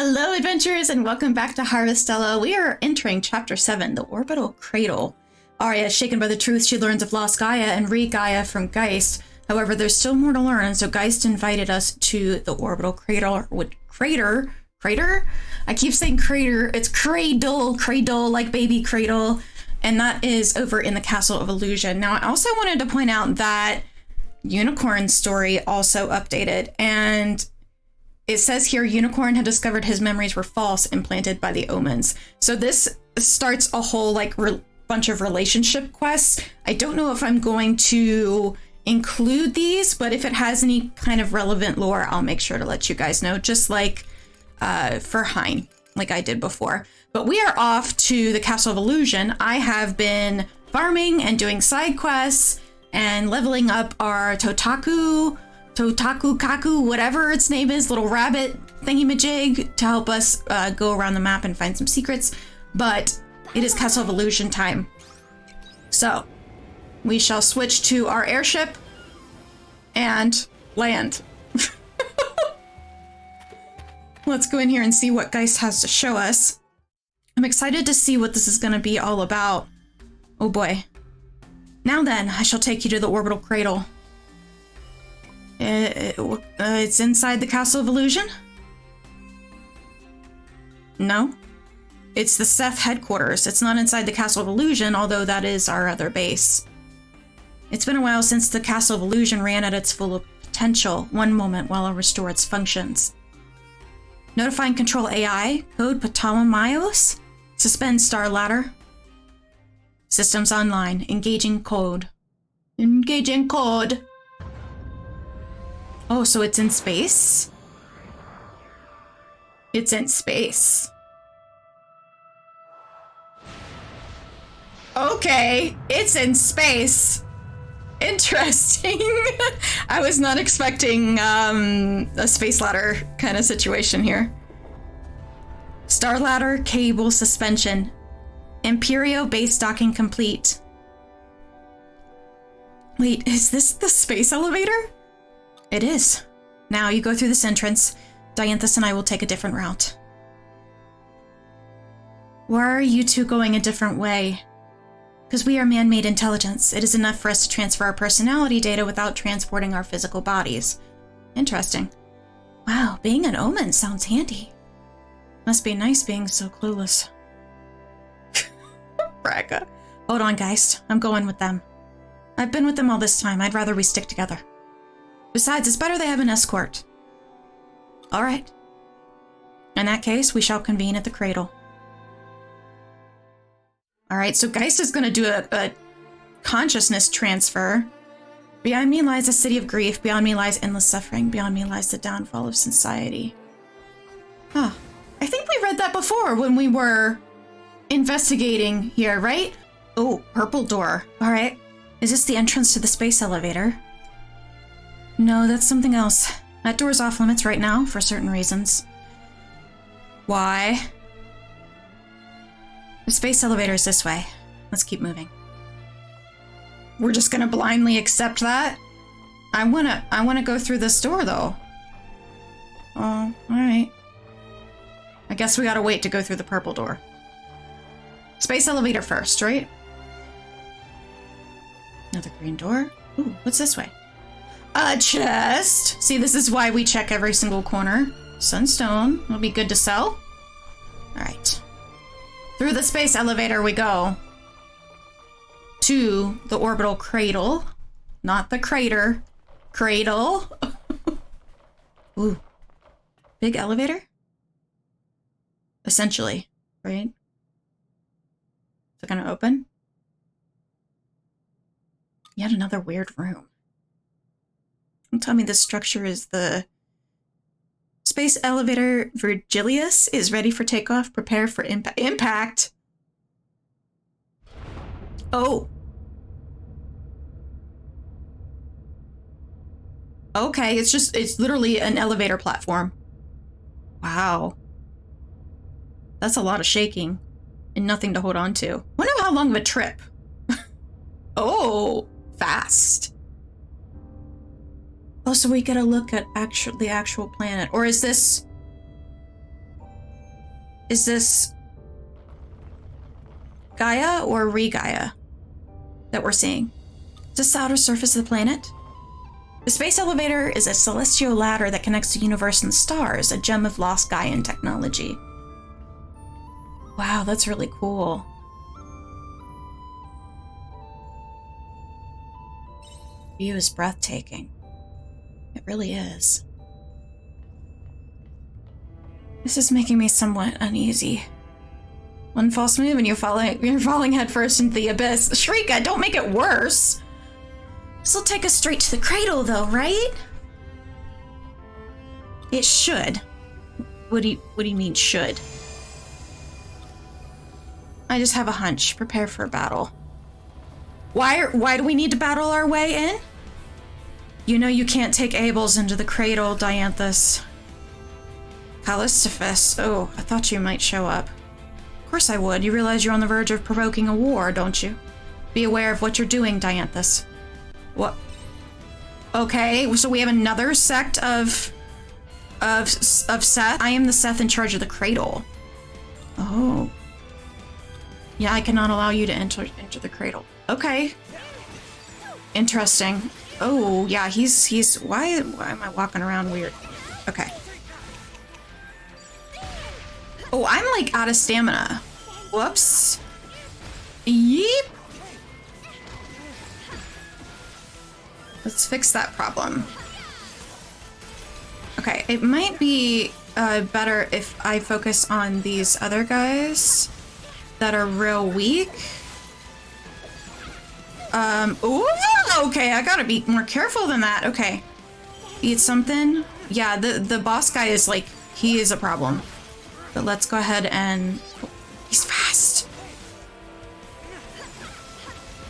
Hello, adventurers, and welcome back to Harvestella. We are entering Chapter 7, the Orbital Cradle. Arya is shaken by the truth she learns of Lost Gaia and ReGaia from Geist. However, there's still more to learn, so Geist invited us to the Orbital Cradle. Crater? I keep saying crater. It's cradle, like baby cradle. And that is over in the Castle of Illusion. Now, I also wanted to point out that Unicorn's story also updated, and it says here Unicorn had discovered his memories were false, implanted by the omens. So this starts a whole bunch of relationship quests. I don't know if I'm going to include these, but if it has any kind of relevant lore, I'll make sure to let you guys know, just like for Hein, like I did before. But we are off to the Castle of Illusion. I have been farming and doing side quests and leveling up our Totaku Kaku, whatever its name is, little rabbit thingy-majig to help us go around the map and find some secrets. But it is Castle of Illusion time. So we shall switch to our airship and land. Let's go in here and see what Geist has to show us. I'm excited to see what this is going to be all about. Oh boy. Now then, I shall take you to the Orbital Cradle. It's inside the Castle of Illusion? No. It's the Seth headquarters. It's not inside the Castle of Illusion, although that is our other base. It's been a while since the Castle of Illusion ran at its full potential. One moment while I restore its functions. Notifying Control AI. Code Ptolemaeus. Suspend Star Ladder. Systems online. Engaging code. Engaging code. Oh, so it's in space? It's in space. Okay, it's in space. Interesting. I was not expecting a space ladder kind of situation here. Star ladder cable suspension. Imperio base docking complete. Wait, is this the space elevator? It is. Now you go through this entrance. Dianthus and I will take a different route. Why are you two going a different way? Because we are man-made intelligence. It is enough for us to transfer our personality data without transporting our physical bodies. Interesting. Wow, being an omen sounds handy. Must be nice being so clueless. Braga. Hold on, Geist. I'm going with them. I've been with them all this time. I'd rather we stick together. Besides, it's better they have an escort. All right. In that case, we shall convene at the cradle. All right, so Geist is going to do a consciousness transfer. Beyond me lies a city of grief. Beyond me lies endless suffering. Beyond me lies the downfall of society. Huh. I think we read that before when we were investigating here, right? Oh, purple door. All right. Is this the entrance to the space elevator? No, that's something else. That door's off limits right now for certain reasons. Why? The space elevator is this way. Let's keep moving. We're just gonna blindly accept that? I wanna go through this door though. Oh, alright. I guess we gotta wait to go through the purple door. Space elevator first, right? Another green door. Ooh, what's this way? A chest! See, this is why we check every single corner. Sunstone will be good to sell. Alright. Through the space elevator we go. To the Orbital Cradle. Not the crater. Cradle. Ooh. Big elevator? Essentially, right? Is it gonna open? Yet another weird room. Don't tell me this structure is the space elevator. Virgilius is ready for takeoff. Prepare for impact. Oh. Okay, it's literally an elevator platform. Wow. That's a lot of shaking and nothing to hold on to. Wonder how long of a trip. Oh, fast. Oh, so we get a look at the actual planet. Or is this... Is this Gaia or ReGaia that we're seeing? Just the outer surface of the planet? The space elevator is a celestial ladder that connects the universe and the stars, a gem of lost Gaian technology. Wow, that's really cool. View is breathtaking. It really is. This is making me somewhat uneasy. One false move and you're falling headfirst into the abyss. Shrika, don't make it worse. This'll take us straight to the cradle though, right? It should. What do you mean should? I just have a hunch. Prepare for a battle. Why do we need to battle our way in? You know you can't take Abel's into the cradle, Dianthus. Callistophus. Oh, I thought you might show up. Of course I would. You realize you're on the verge of provoking a war, don't you? Be aware of what you're doing, Dianthus. What? Okay, so we have another sect of Seth. I am the Seth in charge of the cradle. Oh. Yeah, I cannot allow you to enter the cradle. Okay. Interesting. Oh, yeah, he's why am I walking around weird? Okay. Oh, I'm like out of stamina. Whoops. Yeep. Let's fix that problem. Okay, it might be better if I focus on these other guys that are real weak. Ooh, okay, I gotta be more careful than that. Okay. Eat something. Yeah, the boss guy is like, he is a problem. But let's go ahead and... Oh, he's fast.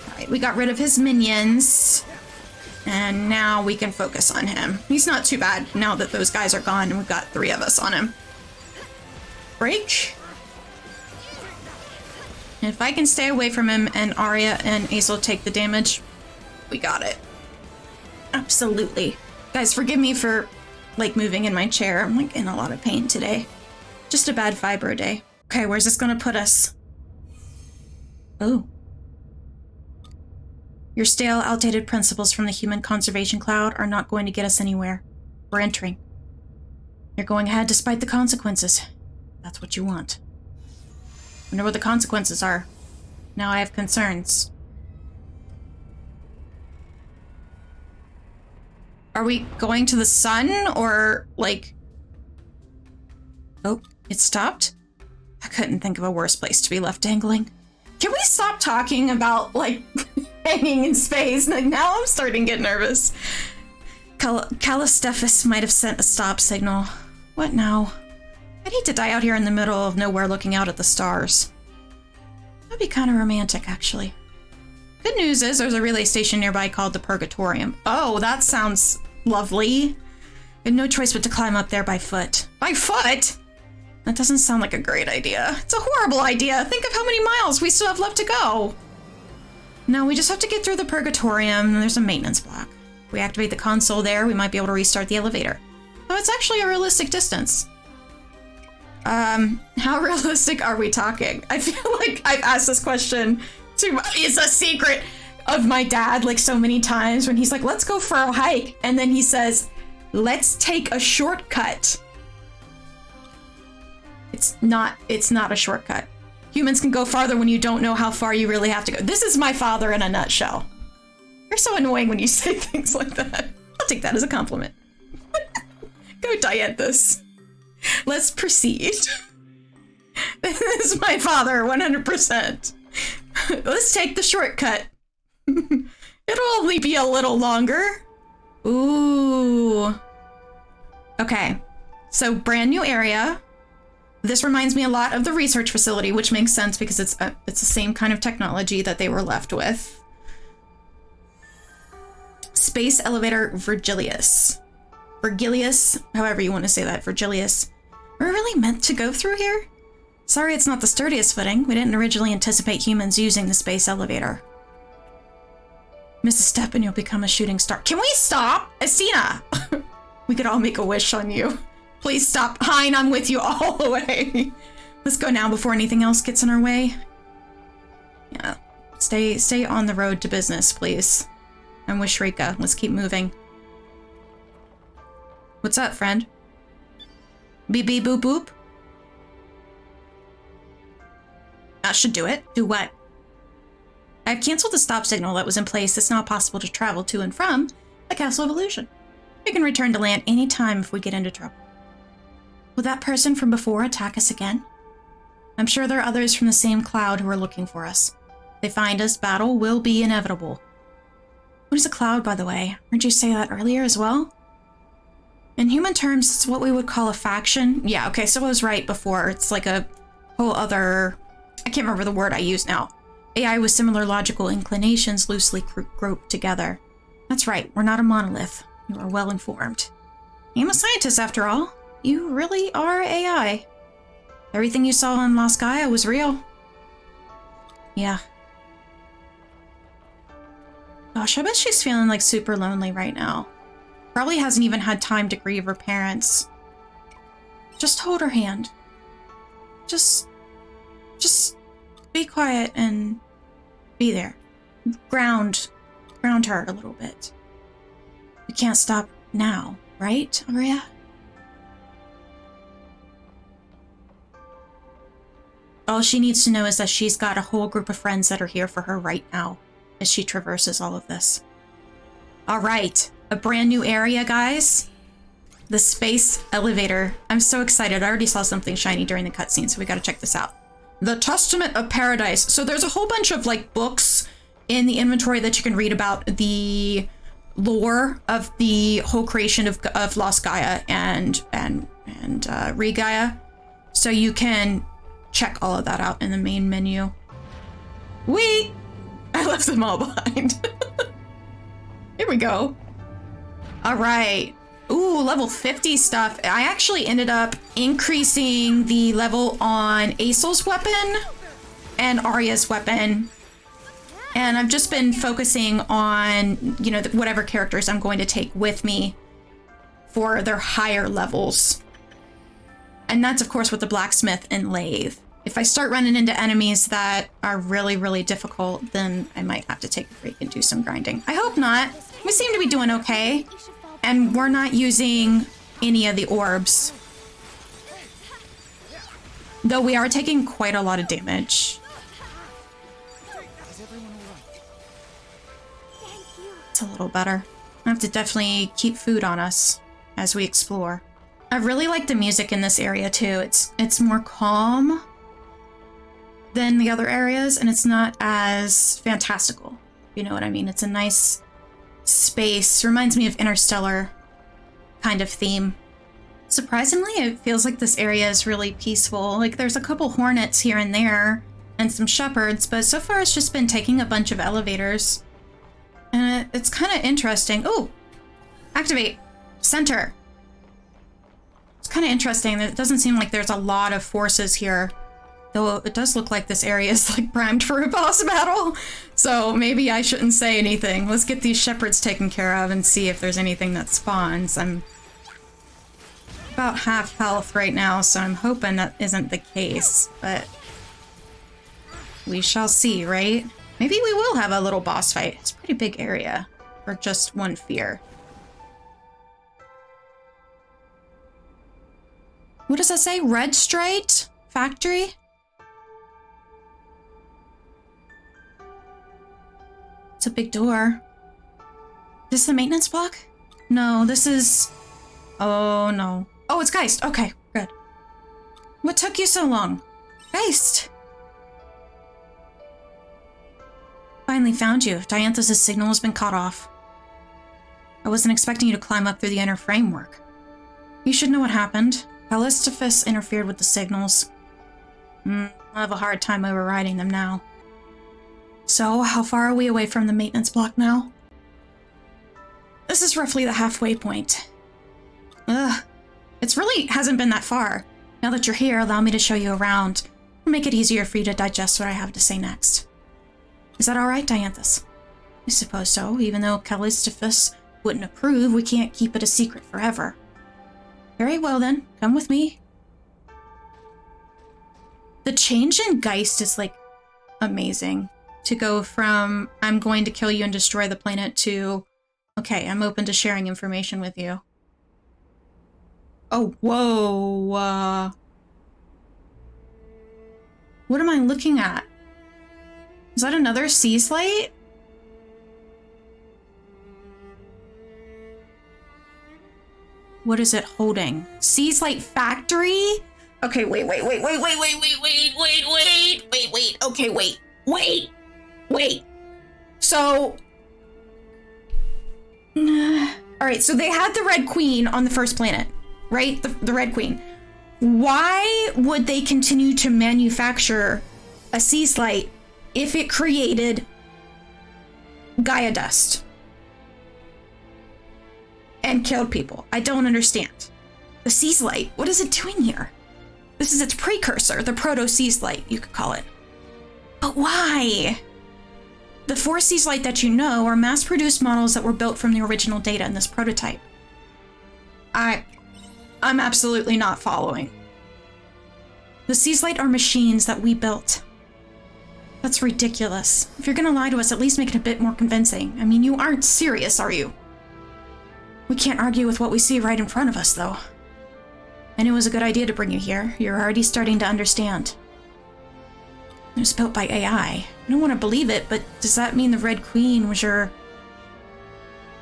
Alright, we got rid of his minions. And now we can focus on him. He's not too bad now that those guys are gone and we've got 3 of us on him. Break. And if I can stay away from him and Arya and Azel take the damage, we got it. Absolutely. Guys, forgive me for like moving in my chair. I'm like in a lot of pain today. Just a bad fibro day. Okay, where's this gonna put us? Oh. Your stale, outdated principles from the human conservation cloud are not going to get us anywhere. We're entering. You're going ahead despite the consequences. That's what you want. Wonder what the consequences are. Now I have concerns. Are we going to the sun or like... Oh, it stopped? I couldn't think of a worse place to be left dangling. Can we stop talking about like hanging in space? Like, now I'm starting to get nervous. Callistophus might have sent a stop signal. What now? I'd hate to die out here in the middle of nowhere looking out at the stars. That'd be kind of romantic, actually. Good news is there's a relay station nearby called the Purgatorium. Oh, that sounds lovely. I had no choice but to climb up there by foot. By foot? That doesn't sound like a great idea. It's a horrible idea. Think of how many miles we still have left to go. No, we just have to get through the Purgatorium, and there's a maintenance block. If we activate the console there, we might be able to restart the elevator. Oh, it's actually a realistic distance. How realistic are we talking? I feel like I've asked this question to, it's a secret of my dad like so many times when he's like, let's go for a hike. And then he says, let's take a shortcut. It's not a shortcut. Humans can go farther when you don't know how far you really have to go. This is my father in a nutshell. You're so annoying when you say things like that. I'll take that as a compliment. Go Dianthus. Let's proceed. This is my father, 100%. Let's take the shortcut. It'll only be a little longer. Ooh. Okay. So brand new area. This reminds me a lot of the research facility, which makes sense because it's the same kind of technology that they were left with. Space elevator Virgilius. Virgilius, however you want to say that, Virgilius. Are we really meant to go through here? Sorry it's not the sturdiest footing. We didn't originally anticipate humans using the space elevator. Miss a step and you'll become a shooting star. Can we stop? Estina! We could all make a wish on you. Please stop. Hein, I'm with you all the way. Let's go now before anything else gets in our way. Yeah. Stay on the road to business, please. I'm with Shrika. Let's keep moving. What's up, friend? Beep beep boop boop? That should do it. Do what? I've canceled the stop signal that was in place. It's now possible to travel to and from the Castle of Illusion. We can return to land anytime if we get into trouble. Will that person from before attack us again? I'm sure there are others from the same cloud who are looking for us. If they find us, battle will be inevitable. What is a cloud, by the way? Heard you say that earlier as well? In human terms, it's what we would call a faction. Yeah, okay, so I was right before. It's like a whole other... I can't remember the word I use now. AI with similar logical inclinations loosely grouped together. That's right, we're not a monolith. You are well informed. I'm a scientist, after all. You really are AI. Everything you saw on Lost Gaia was real. Yeah. Gosh, I bet she's feeling like super lonely right now. Probably hasn't even had time to grieve her parents. Just hold her hand. Just be quiet and be there. Ground her a little bit. We can't stop now, right, Aria? All she needs to know is that she's got a whole group of friends that are here for her right now as she traverses all of this. All right, a brand new area, guys. The space elevator. I'm so excited. I already saw something shiny during the cutscene, so we gotta check this out. The Testament of Paradise. So there's a whole bunch of like books in the inventory that you can read about the lore of the whole creation of Lost Gaia and ReGaia. So you can check all of that out in the main menu. I left them all behind. Here we go. All right. Ooh, level 50 stuff. I actually ended up increasing the level on Aesel's weapon and Arya's weapon. And I've just been focusing on, you know, whatever characters I'm going to take with me for their higher levels. And that's, of course, with the blacksmith and lathe. If I start running into enemies that are really, really difficult, then I might have to take a break and do some grinding. I hope not. We seem to be doing okay. And we're not using any of the orbs. Though we are taking quite a lot of damage. It's a little better. I have to definitely keep food on us as we explore. I really like the music in this area too. It's more calm than the other areas, and it's not as fantastical. You know what I mean? It's a nice space. Reminds me of Interstellar kind of theme. Surprisingly, it feels like this area is really peaceful. Like there's a couple hornets here and there and some shepherds, but so far it's just been taking a bunch of elevators. And it's kind of interesting. Oh, activate center. It's kind of interesting that it doesn't seem like there's a lot of forces here. Though it does look like this area is like primed for a boss battle. So maybe I shouldn't say anything. Let's get these shepherds taken care of and see if there's anything that spawns. I'm about half health right now, so I'm hoping that isn't the case. But we shall see, right? Maybe we will have a little boss fight. It's a pretty big area for just one fear. What does that say? Red Straight Factory? It's a big door. This is the maintenance block? No, this is... Oh, no. Oh, it's Geist. Okay, good. What took you so long? Geist! Finally found you. Dianthus' signal has been cut off. I wasn't expecting you to climb up through the inner framework. You should know what happened. Callistophus interfered with the signals. I'll have a hard time overriding them now. So, how far are we away from the maintenance block now? This is roughly the halfway point. Ugh. It really hasn't been that far. Now that you're here, allow me to show you around. It'll make it easier for you to digest what I have to say next. Is that alright, Dianthus? I suppose so. Even though Callistophus wouldn't approve, we can't keep it a secret forever. Very well then, come with me. The change in Geist is like amazing. To go from I'm going to kill you and destroy the planet to okay, I'm open to sharing information with you. Oh, whoa. What am I looking at? Is that another sea slate? What is it holding? Sea slate factory? Okay, wait. Okay, wait. So, all right, so they had the Red Queen on the first planet, right? The Red Queen. Why would they continue to manufacture a sea slate if it created Gaia dust and killed people? I don't understand. The sea slate, what is it doing here? This is its precursor, the proto-sea slate, you could call it. But why? The 4 sea slate that you know are mass-produced models that were built from the original data in this prototype. I'm absolutely not following. The sea slate are machines that we built. That's ridiculous. If you're gonna lie to us, at least make it a bit more convincing. I mean, you aren't serious, are you? We can't argue with what we see right in front of us, though. I knew it was a good idea to bring you here. You're already starting to understand. It was built by AI. I don't want to believe it, but does that mean the Red Queen was your...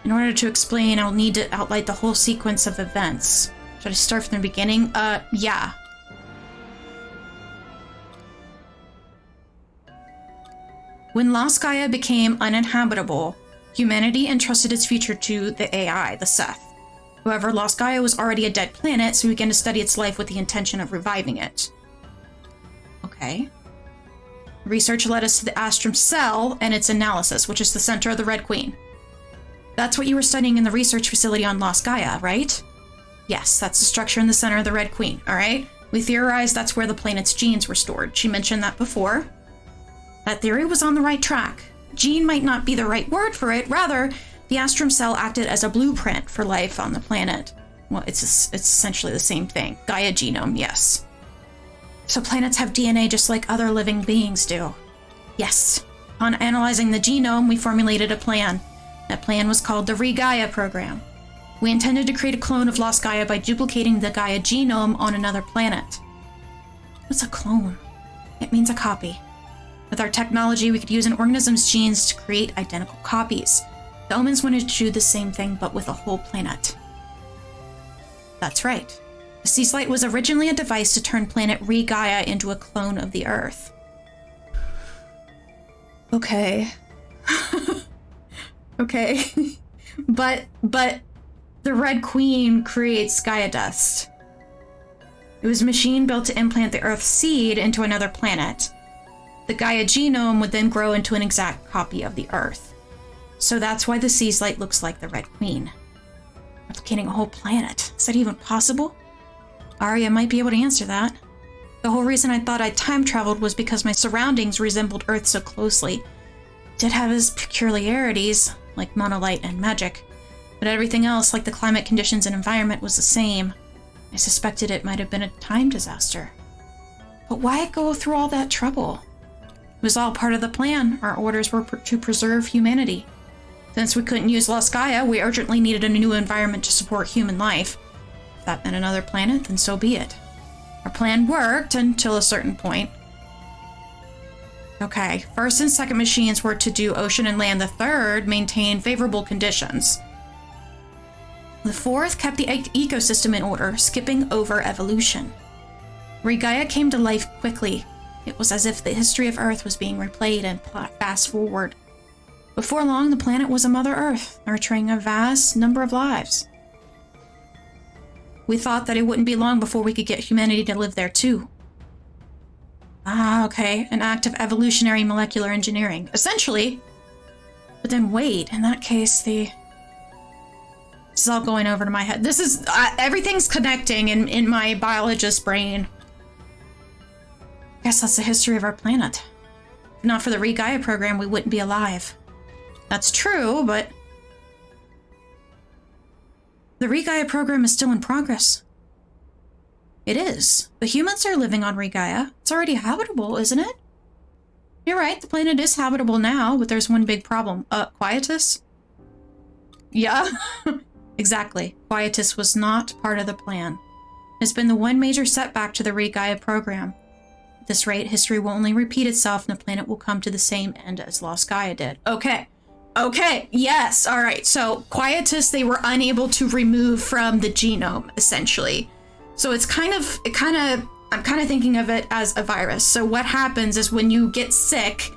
In order to explain, I'll need to outline the whole sequence of events. Should I start from the beginning? Yeah. When Lost Gaia became uninhabitable, humanity entrusted its future to the AI, the Seth. However, Lost Gaia was already a dead planet, so we began to study its life with the intention of reviving it. Okay. Research led us to the Astrum Cell and its analysis, which is the center of the Red Queen. That's what you were studying in the research facility on Lost Gaia, right? Yes, that's the structure in the center of the Red Queen, alright? We theorized that's where the planet's genes were stored. She mentioned that before. That theory was on the right track. Gene might not be the right word for it, rather, the Astrum Cell acted as a blueprint for life on the planet. Well, it's essentially the same thing. Gaia genome, yes. So planets have DNA just like other living beings do. Yes. On analyzing the genome, we formulated a plan. That plan was called the ReGaia program. We intended to create a clone of Lost Gaia by duplicating the Gaia genome on another planet. What's a clone? It means a copy. With our technology, we could use an organism's genes to create identical copies. The Omens wanted to do the same thing, but with a whole planet. That's right. The sea slate was originally a device to turn planet ReGaia into a clone of the Earth. Okay. Okay. But the Red Queen creates Gaia dust. It was a machine built to implant the Earth's seed into another planet. The Gaia genome would then grow into an exact copy of the Earth. So that's why the sea slate looks like the Red Queen. Replicating a whole planet. Is that even possible? Arya might be able to answer that. The whole reason I thought I time traveled was because my surroundings resembled Earth so closely. It did have its peculiarities, like monolight and magic, but everything else, like the climate conditions and environment, was the same. I suspected it might have been a time disaster. But why go through all that trouble? It was all part of the plan. Our orders were to preserve humanity. Since we couldn't use Lost Gaia, we urgently needed a new environment to support human life. If that meant another planet, then so be it. Our plan worked until a certain point. Okay, first and second machines were to do ocean and land. The third maintained favorable conditions. The fourth kept the ecosystem in order, skipping over evolution. ReGaia came to life quickly. It was as if the history of Earth was being replayed and fast forward. Before long, the planet was a Mother Earth, nurturing a vast number of lives. We thought that it wouldn't be long before we could get humanity to live there too. Ah, okay, an act of evolutionary molecular engineering, essentially. But then wait, in that case, This is all going over to my head. This is, everything's connecting in my biologist brain. I guess that's the history of our planet. If not for the ReGaia program, we wouldn't be alive. That's true, but the ReGaia program is still in progress. It is. The humans are living on ReGaia. It's already habitable, isn't it? You're right, the planet is habitable now, but there's one big problem. Quietus? Yeah, exactly. Quietus was not part of the plan. It's been the one major setback to the ReGaia program. At this rate, history will only repeat itself and the planet will come to the same end as Lost Gaia did. Okay. Okay, yes, all right. So Quietus, they were unable to remove from the genome, essentially. So I'm kind of thinking of it as a virus. So what happens is when you get sick,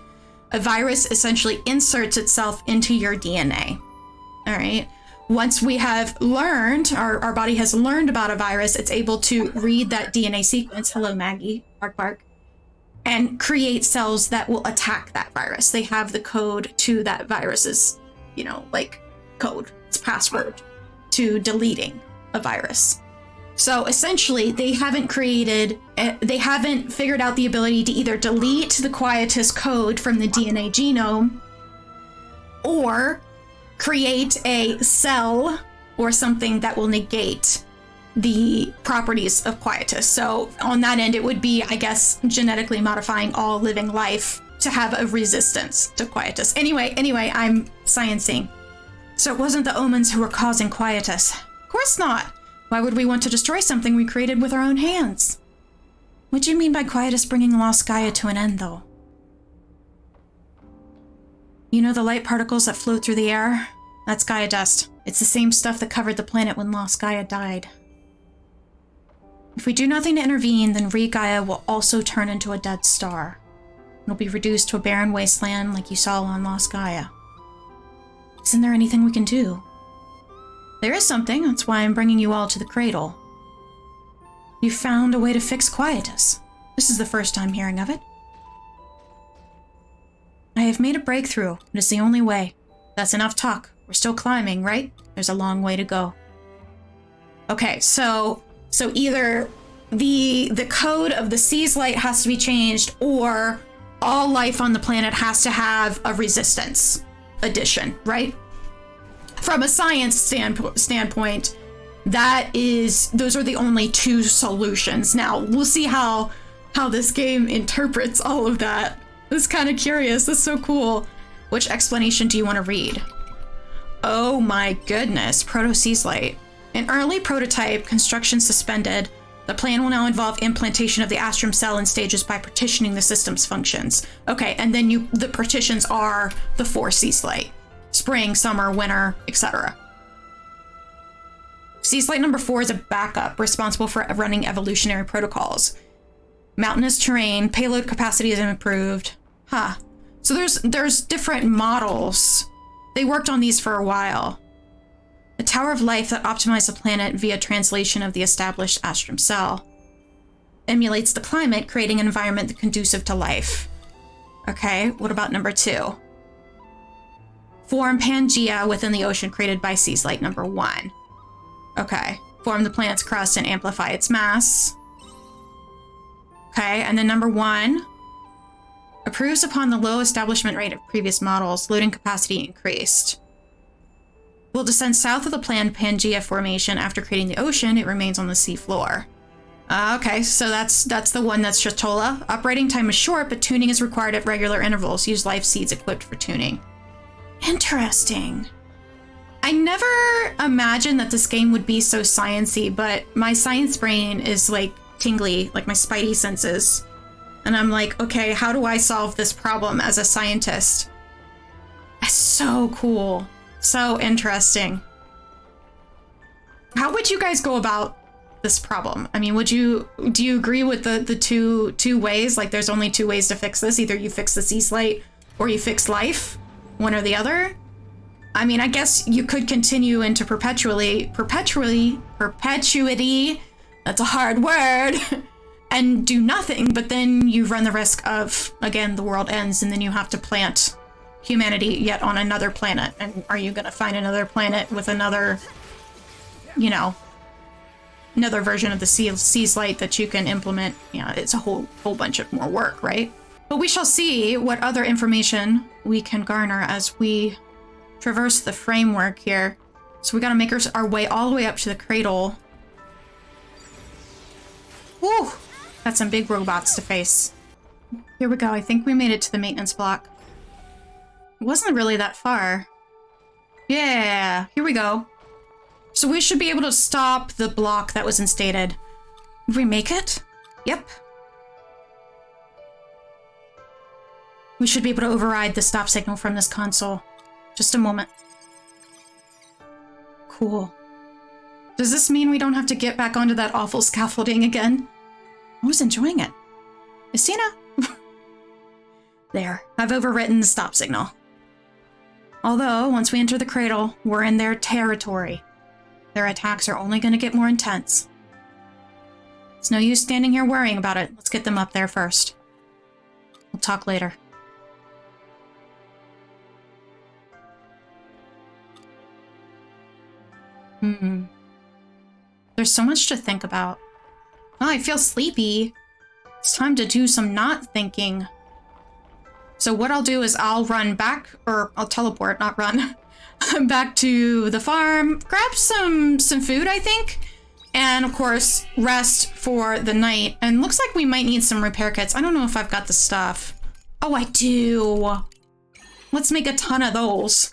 a virus essentially inserts itself into your DNA. All right. Once we have learned, our body has learned about a virus, it's able to read that DNA sequence. Hello, Maggie. Bark, bark. And create cells that will attack that virus. They have the code to that virus's, code. It's password to deleting a virus. So essentially, they haven't figured out the ability to either delete the Quietus code from the DNA genome or create a cell or something that will negate the properties of Quietus. So on that end, it would be, I guess, genetically modifying all living life to have a resistance to Quietus. Anyway, I'm sciencing. So it wasn't the omens who were causing Quietus. Of course not. Why would we want to destroy something we created with our own hands? What do you mean by Quietus bringing Lost Gaia to an end, though? You know the light particles that float through the air? That's Gaia dust. It's the same stuff that covered the planet when Lost Gaia died. If we do nothing to intervene, then ReGaia will also turn into a dead star. It'll be reduced to a barren wasteland like you saw on Lost Gaia. Isn't there anything we can do? There is something, that's why I'm bringing you all to the cradle. You found a way to fix Quietus. This is the first time hearing of it. I have made a breakthrough. It is the only way. That's enough talk. We're still climbing, right? There's a long way to go. Okay, so either the code of the Sea's light has to be changed, or all life on the planet has to have a resistance addition, right? From a science standpoint, those are the only two solutions. Now, we'll see how this game interprets all of that. It's kind of curious. That's so cool. Which explanation do you want to read? Oh my goodness, Proto-Sea's light. An early prototype, construction suspended. The plan will now involve implantation of the Astrum cell in stages by partitioning the system's functions. Okay, and then the partitions are the 4 Sea's light. Spring, summer, winter, etc. Sea's light number 4 is a backup responsible for running evolutionary protocols. Mountainous terrain, payload capacity is improved. Huh. So there's different models. They worked on these for a while. A tower of life that optimized the planet via translation of the established Astrum cell. Emulates the climate, creating an environment that's conducive to life. Okay, what about number 2? Form Pangea within the ocean created by Sea's light number 1. Okay, form the planet's crust and amplify its mass. Okay, and then number 1. Approves upon the low establishment rate of previous models, loading capacity increased. Will descend south of the planned Pangea formation after creating the ocean. It remains on the sea floor. Okay, so that's the one that's Shatola. Operating time is short, but tuning is required at regular intervals. Use life seeds equipped for tuning. Interesting. I never imagined that this game would be so sciencey, but my science brain is like tingly, like my spidey senses. And I'm like, okay, how do I solve this problem as a scientist? That's so cool. So interesting. How would you guys go about this problem? I mean, do you agree with the two ways? Like, there's only 2 ways to fix this. Either you fix the Sea's light or you fix life, one or the other. I mean, I guess you could continue into perpetuity. That's a hard word. And do nothing, but then you run the risk of, again, the world ends and then you have to plant humanity yet on another planet. And are you going to find another planet with another, another version of the Sea's light that you can implement? Yeah, it's a whole bunch of more work, right? But we shall see what other information we can garner as we traverse the framework here. So we got to make our way all the way up to the cradle. Whew! Got some big robots to face. Here we go. I think we made it to the maintenance block. It wasn't really that far. Yeah, here we go. So we should be able to stop the block that was instated. Did we make it? Yep. We should be able to override the stop signal from this console. Just a moment. Cool. Does this mean we don't have to get back onto that awful scaffolding again? I was enjoying it. Istina? There, I've overwritten the stop signal. Although, once we enter the cradle, we're in their territory. Their attacks are only going to get more intense. It's no use standing here worrying about it. Let's get them up there first. We'll talk later. There's so much to think about. Oh, I feel sleepy. It's time to do some not thinking. So what I'll do is I'll run back, or I'll teleport, not run, back to the farm, grab some food, I think, and of course, rest for the night. And looks like we might need some repair kits. I don't know if I've got the stuff. Oh, I do. Let's make a ton of those.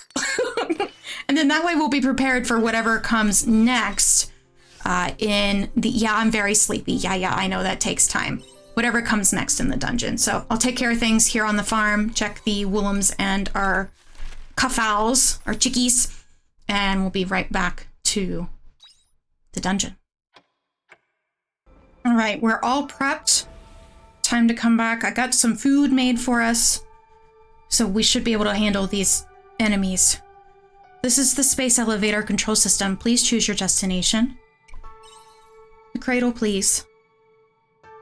And then that way we'll be prepared for whatever comes next in the... Yeah, I'm very sleepy. Yeah, I know that takes time. Whatever comes next in the dungeon. So I'll take care of things here on the farm, check the woolums and our cuffowls, our chickies, and we'll be right back to the dungeon. All right, we're all prepped. Time to come back. I got some food made for us, so we should be able to handle these enemies. This is the space elevator control system. Please choose your destination. The cradle, please.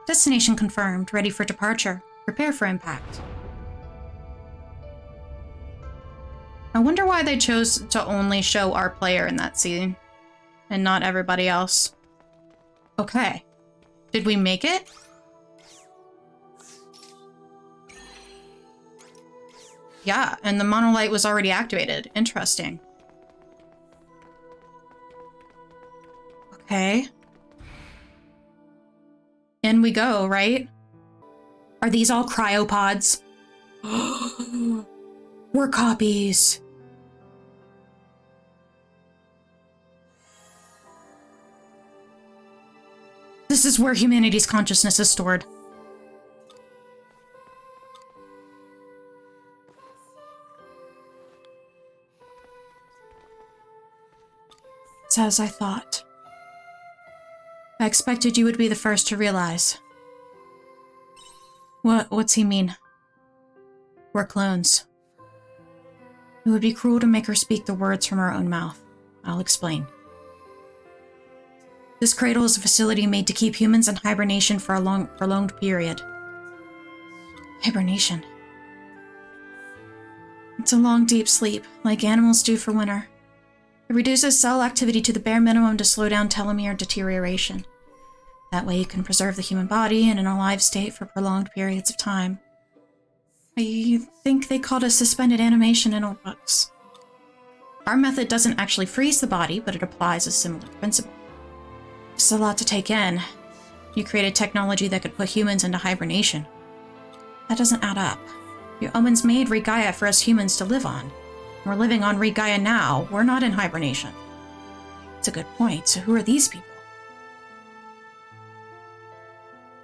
Destination confirmed. Ready for departure. Prepare for impact. I wonder why they chose to only show our player in that scene and not everybody else. Okay. Did we make it? Yeah, and the monolight was already activated. Interesting. Okay. In we go, right? Are these all cryopods? We're copies. This is where humanity's consciousness is stored. It's as I thought. I expected you would be the first to realize. What's he mean? We're clones. It would be cruel to make her speak the words from her own mouth. I'll explain. This cradle is a facility made to keep humans in hibernation for a prolonged period. Hibernation. It's a long, deep sleep, like animals do for winter. It reduces cell activity to the bare minimum to slow down telomere deterioration. That way you can preserve the human body in an alive state for prolonged periods of time. I think they called it suspended animation in old books. Our method doesn't actually freeze the body, but it applies a similar principle. It's a lot to take in. You created technology that could put humans into hibernation. That doesn't add up. Your omens made ReGaia for us humans to live on. We're living on ReGaia now. We're not in hibernation. It's a good point. So who are these people?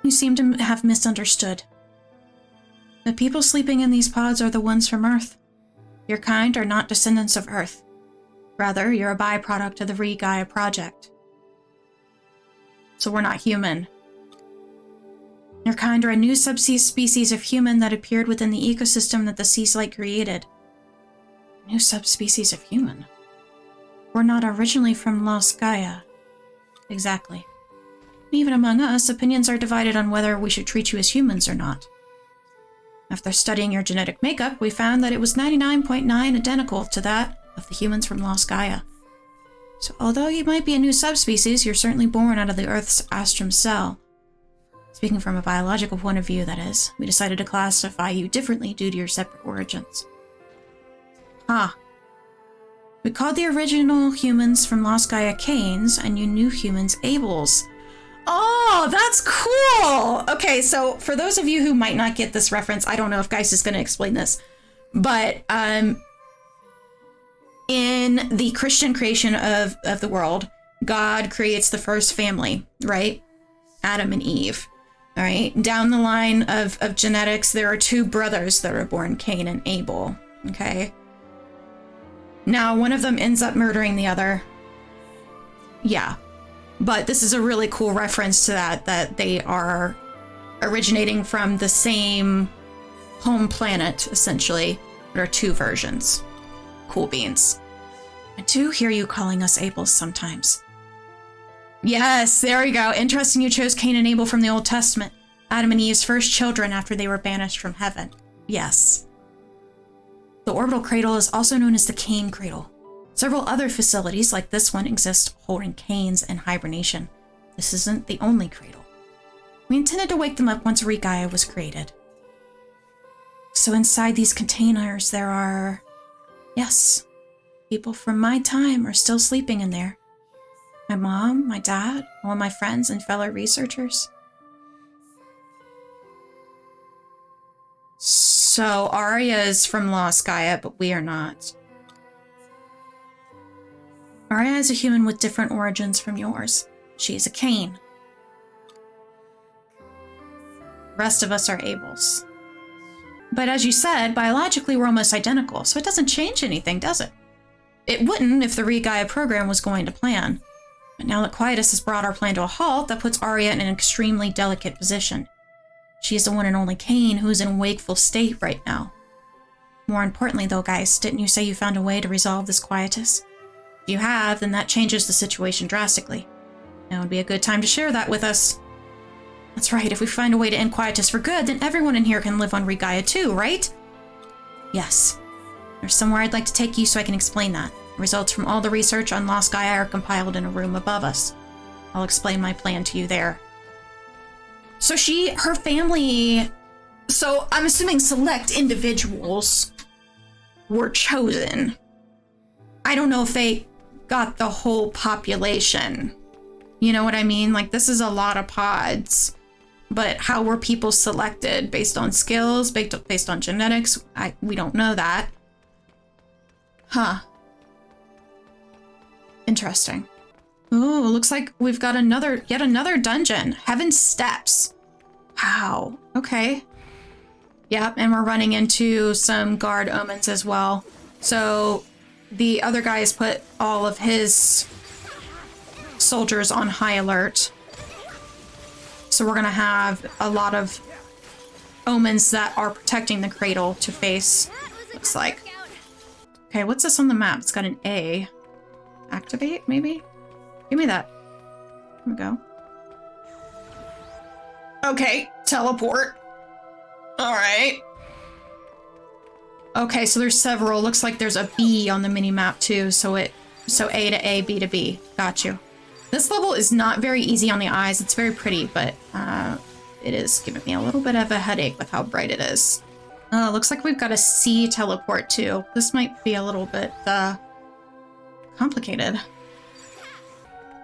You seem to have misunderstood. The people sleeping in these pods are the ones from Earth. Your kind are not descendants of Earth. Rather, you're a byproduct of the ReGaia project. So we're not human. Your kind are a new subspecies of human that appeared within the ecosystem that the Sea's Light created. New subspecies of human. We're not originally from Lost Gaia. Exactly. Even among us, opinions are divided on whether we should treat you as humans or not. After studying your genetic makeup, we found that it was 99.9 identical to that of the humans from Lost Gaia. So although you might be a new subspecies, you're certainly born out of the Earth's Astrum cell. Speaking from a biological point of view, that is, we decided to classify you differently due to your separate origins. We called the original humans from Lost Gaia Canes, and you new humans Abels. Oh, that's cool. Okay, so for those of you who might not get this reference, I don't know if Geist is going to explain this, but in the Christian creation of the world, God creates the first family, right? Adam and Eve. All right. Down the line of genetics, there are two brothers that are born, Cain and Abel. Okay. Now, one of them ends up murdering the other. Yeah. But this is a really cool reference to that they are originating from the same home planet, essentially. There are two versions. Cool beans. I do hear you calling us Abels sometimes. Yes, there we go. Interesting you chose Cain and Abel from the Old Testament. Adam and Eve's first children after they were banished from heaven. Yes. The Orbital Cradle is also known as the Cain Cradle. Several other facilities like this one exist holding canes in hibernation. This isn't the only cradle. We intended to wake them up once ReGaia was created. So inside these containers there are... Yes, people from my time are still sleeping in there. My mom, my dad, all my friends and fellow researchers. So Arya is from Lost Gaia, but we are not. Arya is a human with different origins from yours. She is a Cain. The rest of us are Abels. But as you said, biologically we're almost identical, so it doesn't change anything, does it? It wouldn't if the ReGaia program was going to plan. But now that Quietus has brought our plan to a halt, that puts Arya in an extremely delicate position. She is the one and only Cain who is in a wakeful state right now. More importantly though, guys, didn't you say you found a way to resolve this Quietus? If you have, then that changes the situation drastically. Now would be a good time to share that with us. That's right, if we find a way to end Quietus for good, then everyone in here can live on ReGaia too, right? Yes. There's somewhere I'd like to take you so I can explain that. Results from all the research on Lost Gaia are compiled in a room above us. I'll explain my plan to you there. So her family... So I'm assuming select individuals were chosen. I don't know if they got the whole population. You know what I mean? Like, this is a lot of pods. But how were people selected? Based on skills? Based on genetics? We don't know that. Huh. Interesting. Ooh, looks like we've got yet another dungeon. Heaven's Steps. Wow. Okay. Yep, and we're running into some guard omens as well. So the other guy has put all of his soldiers on high alert. So we're gonna have a lot of omens that are protecting the cradle to face, looks like. Okay, what's this on the map? It's got an A. Activate, maybe? Give me that. Here we go. Okay, teleport. Alright. Okay, so there's several. Looks like there's a B on the mini-map too, so A to A, B to B. Got you. This level is not very easy on the eyes. It's very pretty, but it is giving me a little bit of a headache with how bright it is. Looks like we've got a C teleport too. This might be a little bit complicated.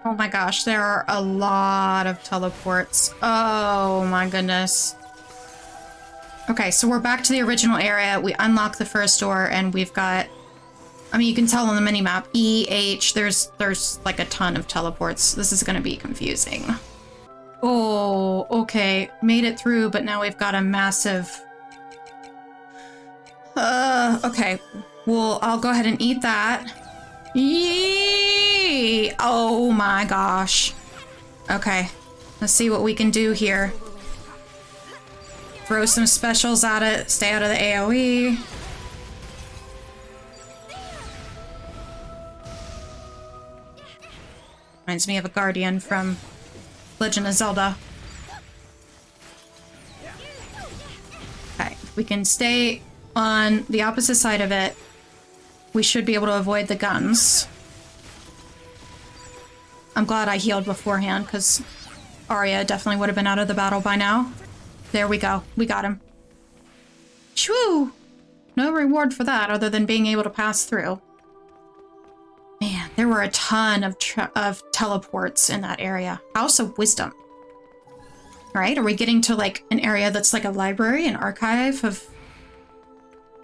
Oh my gosh, there are a lot of teleports. Oh my goodness. Okay, so we're back to the original area. We unlock the first door and we've got, I mean, you can tell on the mini-map, E, H, there's like a ton of teleports. This is gonna be confusing. Oh, okay, made it through, but now we've got a massive... okay, well, I'll go ahead and eat that. Yee! Oh my gosh. Okay, let's see what we can do here. Throw some specials at it, stay out of the AoE. Reminds me of a guardian from Legend of Zelda. Okay, if we can stay on the opposite side of it, we should be able to avoid the guns. I'm glad I healed beforehand, because Arya definitely would have been out of the battle by now. There we go. We got him. Shwoo! No reward for that other than being able to pass through. Man, there were a ton of teleports in that area. House of Wisdom. Right? Are we getting to like an area that's like a library, an archive of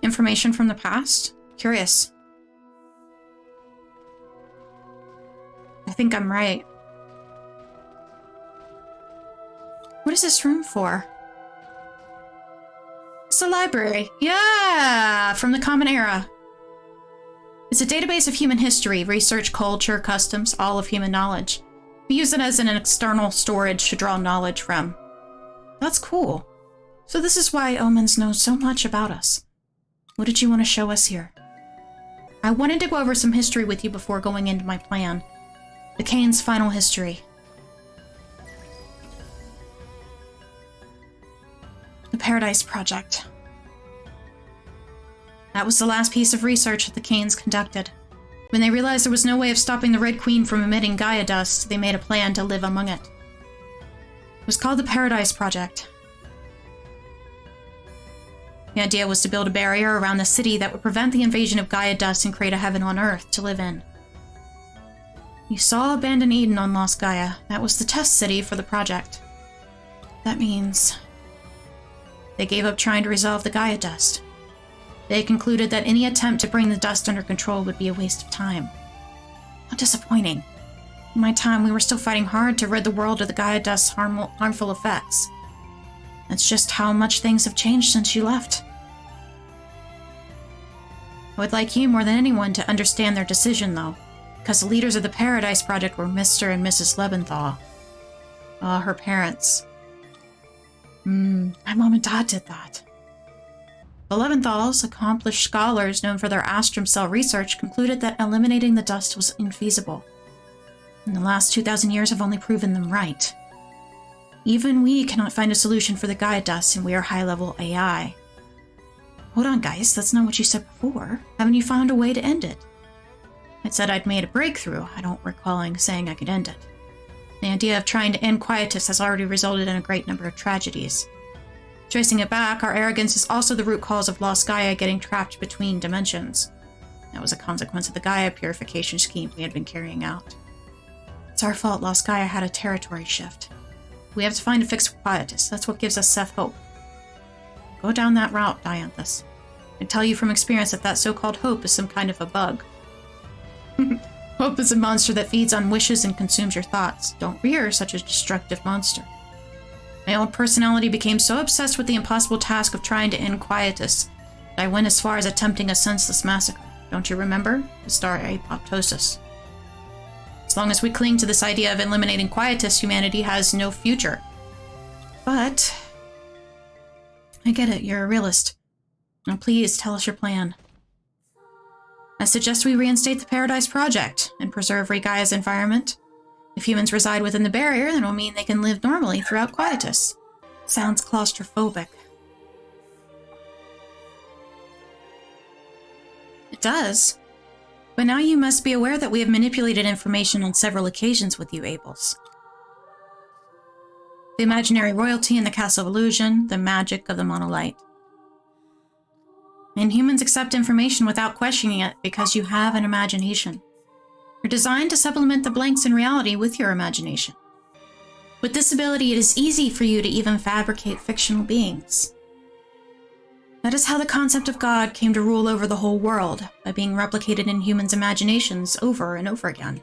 information from the past? Curious. I think I'm right. What is this room for? It's a library. Yeah, from the Common Era. It's a database of human history, research, culture, customs, all of human knowledge. We use it as an external storage to draw knowledge from. That's cool. So this is why Omens know so much about us. What did you want to show us here? I wanted to go over some history with you before going into my plan. The Kane's final history. The Paradise Project. That was the last piece of research that the Kanes conducted. When they realized there was no way of stopping the Red Queen from emitting Gaia dust, they made a plan to live among it. It was called the Paradise Project. The idea was to build a barrier around the city that would prevent the invasion of Gaia dust and create a heaven on Earth to live in. You saw Abandoned Eden on Lost Gaia. That was the test city for the project. That means they gave up trying to resolve the Gaia dust. They concluded that any attempt to bring the dust under control would be a waste of time. How disappointing. In my time, we were still fighting hard to rid the world of the Gaia dust's harmful effects. That's just how much things have changed since you left. I would like you more than anyone to understand their decision, though, because the leaders of the Paradise Project were Mr. and Mrs. Lebenthal. Her parents. My mom and dad did that. The Leventhals, accomplished scholars known for their astrum cell research, concluded that eliminating the dust was infeasible. And the last 2,000 years have only proven them right. Even we cannot find a solution for the Gaia dust, and we are high-level AI. Hold on, guys, that's not what you said before. Haven't you found a way to end it? I said I'd made a breakthrough. I don't recall saying I could end it. The idea of trying to end quietus has already resulted in a great number of tragedies. Tracing it back, our arrogance is also the root cause of Lost Gaia getting trapped between dimensions. That was a consequence of the Gaia purification scheme we had been carrying out. It's our fault Lost Gaia had a territory shift. We have to find a fix for quietus. That's what gives us Seth hope. Go down that route, Dianthus. I tell you from experience that so-called hope is some kind of a bug. Hope is a monster that feeds on wishes and consumes your thoughts. Don't rear such a destructive monster. My old personality became so obsessed with the impossible task of trying to end quietus that I went as far as attempting a senseless massacre. Don't you remember? The star apoptosis. As long as we cling to this idea of eliminating quietus, humanity has no future. But I get it, you're a realist. Now please tell us your plan. I suggest we reinstate the Paradise Project and preserve ReGaia's environment. If humans reside within the barrier, then it'll mean they can live normally throughout quietus. Sounds claustrophobic. It does. But now you must be aware that we have manipulated information on several occasions with you, Abels. The imaginary royalty in the Castle of Illusion, the magic of the monolith. And humans accept information without questioning it because you have an imagination. You're designed to supplement the blanks in reality with your imagination. With this ability, it is easy for you to even fabricate fictional beings. That is how the concept of God came to rule over the whole world, by being replicated in humans' imaginations over and over again.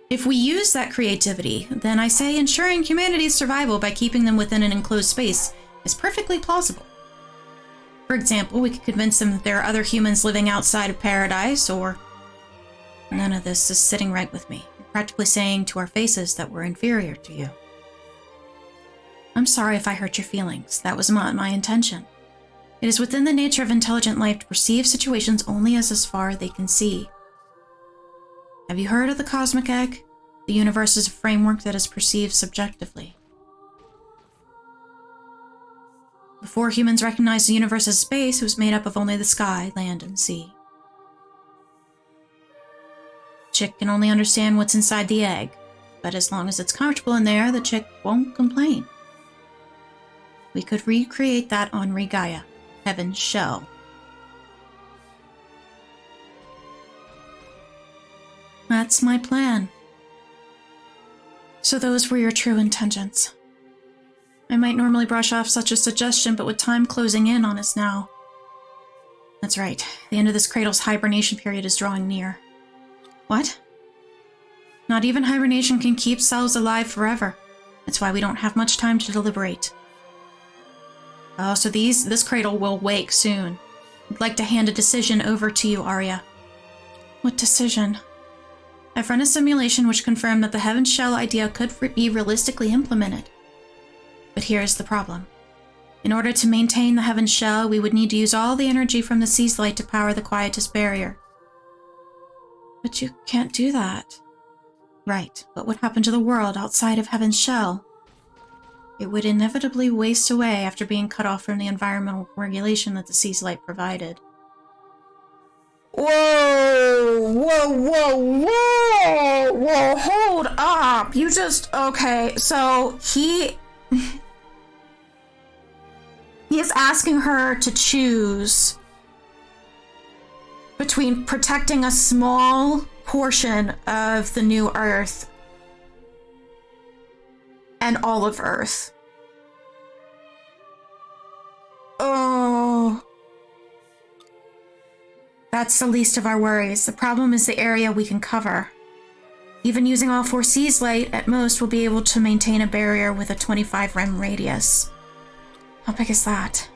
If we use that creativity, then I say ensuring humanity's survival by keeping them within an enclosed space is perfectly plausible. For example, we could convince them that there are other humans living outside of paradise, or none of this is sitting right with me. You're practically saying to our faces that we're inferior to you. I'm sorry if I hurt your feelings. That was not my intention. It is within the nature of intelligent life to perceive situations only as far as they can see. Have you heard of the cosmic egg? The universe is a framework that is perceived subjectively. Before humans recognized the universe as space, it was made up of only the sky, land, and sea. Chick can only understand what's inside the egg, but as long as it's comfortable in there, the chick won't complain. We could recreate that on ReGaia, Heaven's shell. That's my plan. So those were your true intentions. I might normally brush off such a suggestion, but with time closing in on us now. That's right. The end of this cradle's hibernation period is drawing near. What? Not even hibernation can keep cells alive forever. That's why we don't have much time to deliberate. Oh, so this cradle will wake soon. I'd like to hand a decision over to you, Arya. What decision? I've run a simulation which confirmed that the Heaven Shell idea could be realistically implemented. But here's the problem. In order to maintain the Heaven Shell, we would need to use all the energy from the Sea's Light to power the Quietus Barrier. But you can't do that. Right, what would happen to the world outside of Heaven's Shell? It would inevitably waste away after being cut off from the environmental regulation that the Sea's Light provided. Whoa! Whoa, whoa, whoa! Whoa, hold up! You just... Okay, so he is asking her to choose between protecting a small portion of the new Earth and all of Earth. Oh. That's the least of our worries. The problem is the area we can cover. Even using all 4 Seas Light, at most, we'll be able to maintain a barrier with a 25 rem radius. How big is that?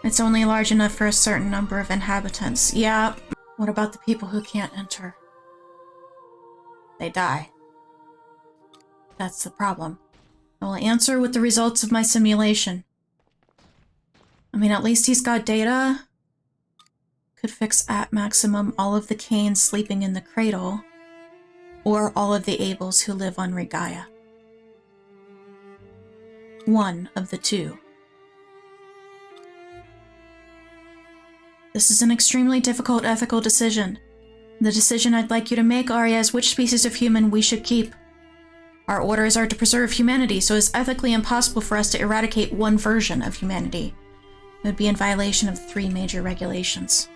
It's only large enough for a certain number of inhabitants. Yeah. What about the people who can't enter? They die. That's the problem. I will answer with the results of my simulation. I mean, at least he's got data. Could fix at maximum all of the Canes sleeping in the cradle, or all of the Abels who live on ReGaia. One of the two. This is an extremely difficult ethical decision. The decision I'd like you to make, Arya, is which species of human we should keep. Our orders are to preserve humanity, so it's ethically impossible for us to eradicate one version of humanity. It would be in violation of the 3 major regulations.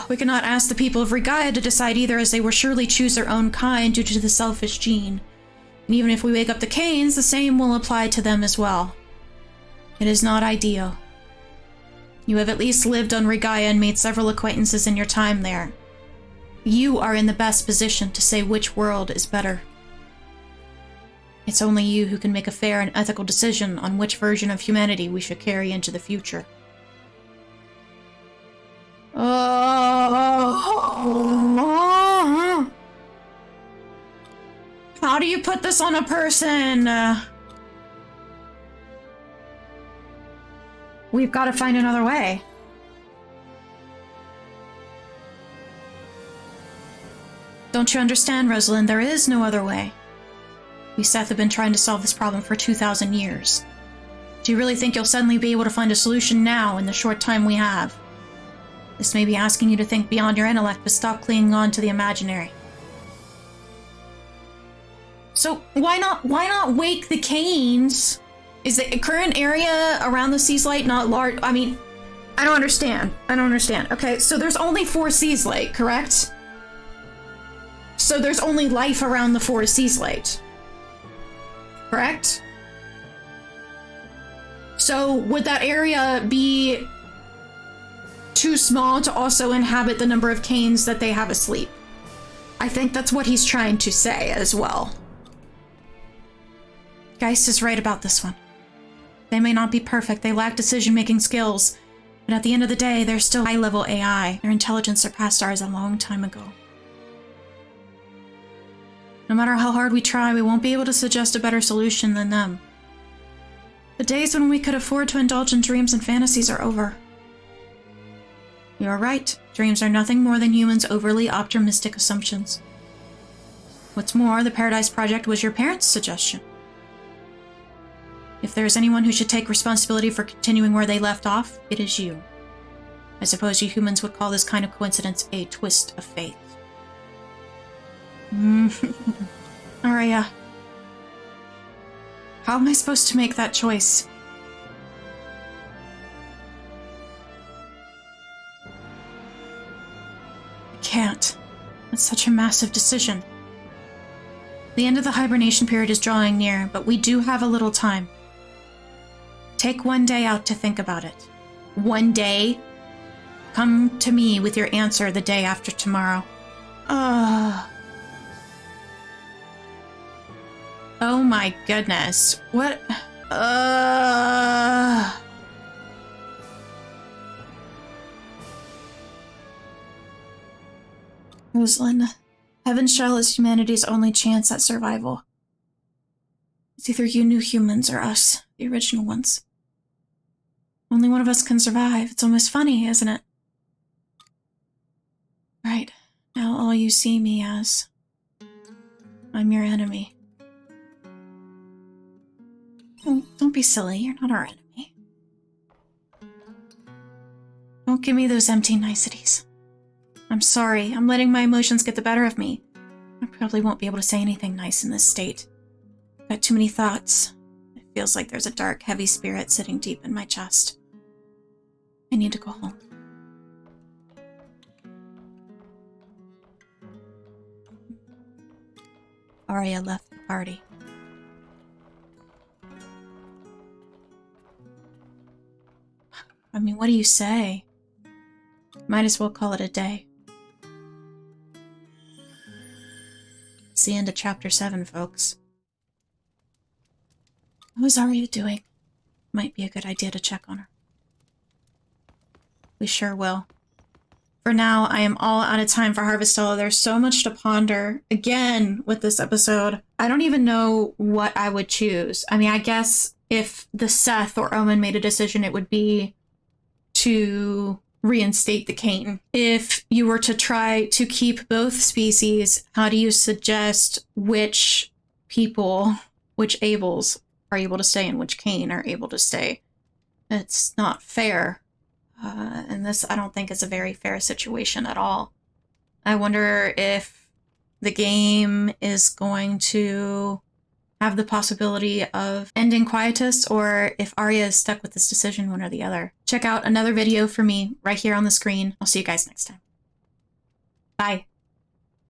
We cannot ask the people of ReGaia to decide either, as they will surely choose their own kind due to the selfish gene. And even if we wake up the Canes, the same will apply to them as well. It is not ideal. You have at least lived on ReGaia and made several acquaintances in your time there. You are in the best position to say which world is better. It's only you who can make a fair and ethical decision on which version of humanity we should carry into the future. How do you put this on a person? We've got to find another way. Don't you understand, Rosealyn? There is no other way. We Seth have been trying to solve this problem for 2,000 years. Do you really think you'll suddenly be able to find a solution now in the short time we have? This may be asking you to think beyond your intellect, but stop clinging on to the imaginary. So why not wake the Canes? Is the current area around the Sea's Light not large? I mean, I don't understand. Okay, so there's only 4 Sea's Light, correct? So there's only life around the 4 Sea's Light, correct? So would that area be too small to also inhabit the number of Canes that they have asleep? I think that's what he's trying to say as well. Geist is right about this one. They may not be perfect, they lack decision-making skills, but at the end of the day, they're still high-level AI. Their intelligence surpassed ours a long time ago. No matter how hard we try, we won't be able to suggest a better solution than them. The days when we could afford to indulge in dreams and fantasies are over. You're right. Dreams are nothing more than humans' overly optimistic assumptions. What's more, the Paradise Project was your parents' suggestion. If there's anyone who should take responsibility for continuing where they left off, it is you. I suppose you humans would call this kind of coincidence a twist of fate. Arya. How am I supposed to make that choice? I can't. It's such a massive decision. The end of the hibernation period is drawing near, but we do have a little time. Take one day out to think about it. One day. Come to me with your answer the day after tomorrow. Oh my goodness. What? Rosealyn, Heaven's Shell is humanity's only chance at survival. It's either you new humans or us, the original ones. Only one of us can survive. It's almost funny, isn't it? Right. Now all you see me as... I'm your enemy. Don't be silly. You're not our enemy. Don't give me those empty niceties. I'm sorry. I'm letting my emotions get the better of me. I probably won't be able to say anything nice in this state. I've got too many thoughts. It feels like there's a dark, heavy spirit sitting deep in my chest. I need to go home. Arya left the party. I mean, what do you say? Might as well call it a day. It's the end of chapter 7, folks. How is Arya doing? Might be a good idea to check on her. We sure will. For now, I am all out of time for Harvestella. There's so much to ponder. Again, with this episode, I don't even know what I would choose. I mean, I guess if the Seth or Omen made a decision, it would be to reinstate the cane. If you were to try to keep both species, how do you suggest which people, which Abels are able to stay and which Cain are able to stay? It's not fair. And this, I don't think, is a very fair situation at all. I wonder if the game is going to have the possibility of ending Quietus, or if Arya is stuck with this decision, one or the other. Check out another video for me right here on the screen. I'll see you guys next time. Bye.